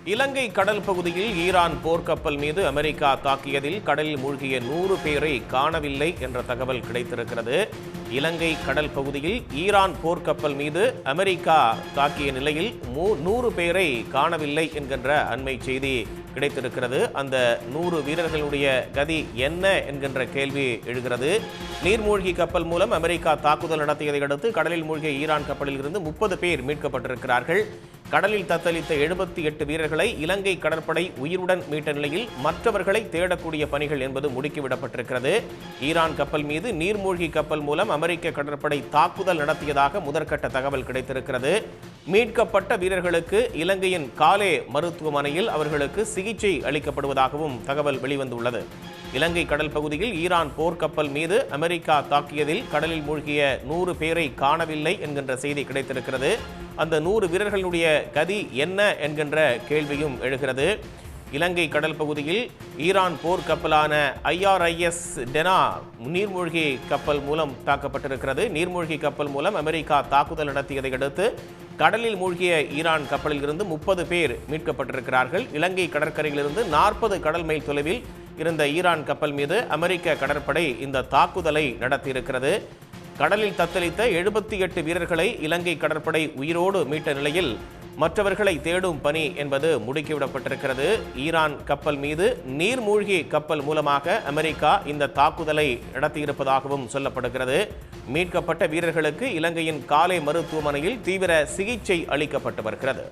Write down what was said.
இலங்கை கடல் பகுதியில் ஈரான் போர்க்கப்பல் மீது அமெரிக்கா தாக்கியதில் கடலில் மூழ்கிய 100 பேரை காணவில்லை என்ற தகவல் கிடைத்திருக்கிறது. இலங்கை கடல் பகுதியில் ஈரான் போர்க்கப்பல் மீது அமெரிக்கா தாக்கிய நிலையில் 100 பேரை காணவில்லை என்கின்ற அண்மை செய்தி கிடைத்திருக்கிறது. அந்த 100 வீரர்களுடைய கதி என்ன என்கின்ற கேள்வி எழுகிறது. நீர்மூழ்கி கப்பல் மூலம் அமெரிக்கா தாக்குதல் நடத்தியதை அடுத்து கடலில் மூழ்கிய ஈரான் கப்பலில் இருந்து 30 பேர் மீட்கப்பட்டிருக்கிறார்கள். கடலில் தத்தளித்த 78 வீரர்களை இலங்கை கடற்படை உயிருடன் மீட்ட நிலையில் மற்றவர்களை தேடக்கூடிய பணிகள் என்பது முடுக்கிவிடப்பட்டிருக்கிறது. ஈரான் கப்பல் மீது நீர்மூழ்கி கப்பல் மூலம் அமெரிக்க கடற்படை தாக்குதல் நடத்தியதாக முதற்கட்ட தகவல் கிடைத்திருக்கிறது. மீட்கப்பட்ட வீரர்களுக்கு இலங்கையின் காலே மருத்துவமனையில் அவர்களுக்கு சிகிச்சை அளிக்கப்படுவதாகவும் தகவல் வெளிவந்துள்ளது. இலங்கை கடல் பகுதியில் ஈரான் போர்க்கப்பல் மீது அமெரிக்கா தாக்கியதில் கடலில் மூழ்கிய 100 பேரை காணவில்லை என்கின்ற செய்தி கிடைத்திருக்கிறது. அந்த 100 வீரர்களுடைய கதி என்ன என்கின்ற கேள்வியும் எழுகிறது. இலங்கை கடல் பகுதியில் ஈரான் போர்க்கப்பலான IRIS டெனா நீர்மூழ்கி கப்பல் மூலம் தாக்கப்பட்டிருக்கிறது. நீர்மூழ்கி கப்பல் மூலம் அமெரிக்கா தாக்குதல் நடத்தியதை அடுத்து கடலில் மூழ்கிய ஈரான் கப்பலில் இருந்து 30 பேர் மீட்கப்பட்டிருக்கிறார்கள். இலங்கை கடற்கரையிலிருந்து 40 கடல் மைல் தொலைவில் இருந்த ஈரான் கப்பல் மீது அமெரிக்க கடற்படை இந்த தாக்குதலை நடத்தியிருக்கிறது. கடலில் தத்தளித்த 78 வீரர்களை இலங்கை கடற்படை உயிரோடு மீட்ட நிலையில் மற்றவர்களை தேடும் பணி என்பது முடுக்கிவிடப்பட்டிருக்கிறது. ஈரான் கப்பல் மீது நீர்மூழ்கி கப்பல் மூலமாக அமெரிக்கா இந்த தாக்குதலை நடத்தியிருப்பதாகவும் சொல்லப்படுகிறது. மீட்கப்பட்ட வீரர்களுக்கு இலங்கையின் காலே மருத்துவமனையில் தீவிர சிகிச்சை அளிக்கப்பட்டு வருகிறது.